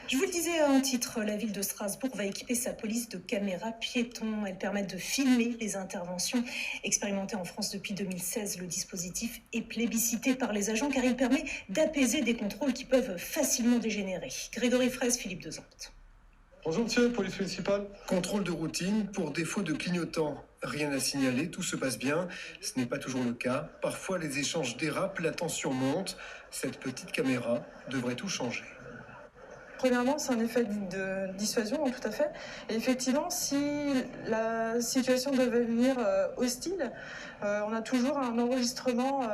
Je vous le disais en titre, la ville de Strasbourg va équiper sa police de caméras piétons. Elles permettent de filmer les interventions. Expérimenté en France depuis 2016, le dispositif est plébiscité par les agents car il permet d'apaiser des contrôles qui peuvent facilement dégénérer. Grégory Fraisse, Philippe Dezantes. Bonjour monsieur, police municipale. Contrôle de routine pour défaut de clignotant. Rien à signaler, tout se passe bien. Ce n'est pas toujours le cas. Parfois les échanges dérapent, la tension monte. Cette petite caméra devrait tout changer. Premièrement, c'est un effet de dissuasion, tout à fait. Et effectivement, si la situation devait devenir hostile, on a toujours un enregistrement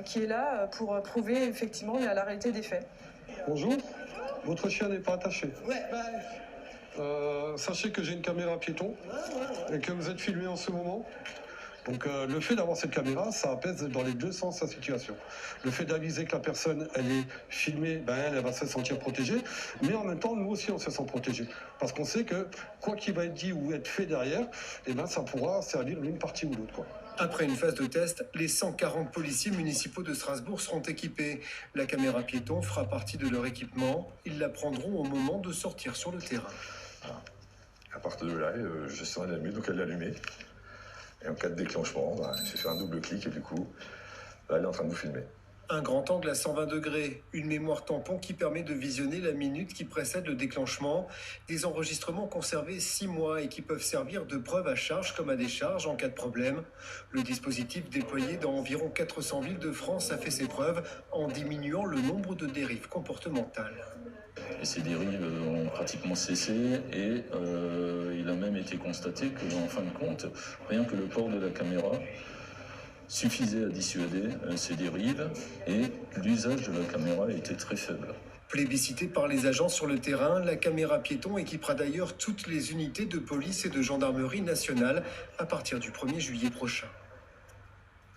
qui est là pour prouver effectivement la réalité des faits. Bonjour, votre chien n'est pas attaché. Sachez que j'ai une caméra piéton et que vous êtes filmé en ce moment. Donc le fait d'avoir cette caméra, ça apaise dans les deux sens la situation. Le fait d'aviser que la personne, elle est filmée, elle va se sentir protégée. Mais en même temps, nous aussi, on se sent protégés. Parce qu'on sait que quoi qu'il va être dit ou être fait derrière, ça pourra servir l'une partie ou l'autre, quoi. Après une phase de test, les 140 policiers municipaux de Strasbourg seront équipés. La caméra piéton fera partie de leur équipement. Ils la prendront au moment de sortir sur le terrain. À partir de là, je sens la lumière, donc elle l'a allumée. Et en cas de déclenchement, j'ai fait un double clic et du coup, là, elle est en train de vous filmer. Un grand angle à 120 degrés, une mémoire tampon qui permet de visionner la minute qui précède le déclenchement. Des enregistrements conservés 6 mois et qui peuvent servir de preuve à charge comme à décharge en cas de problème. Le dispositif déployé dans environ 400 villes de France a fait ses preuves en diminuant le nombre de dérives comportementales. Et ces dérives ont pratiquement cessé et il a même été constaté qu'en fin de compte, rien que le port de la caméra suffisait à dissuader ces dérives et l'usage de la caméra était très faible. Plébiscitée par les agents sur le terrain, la caméra piéton équipera d'ailleurs toutes les unités de police et de gendarmerie nationale à partir du 1er juillet prochain.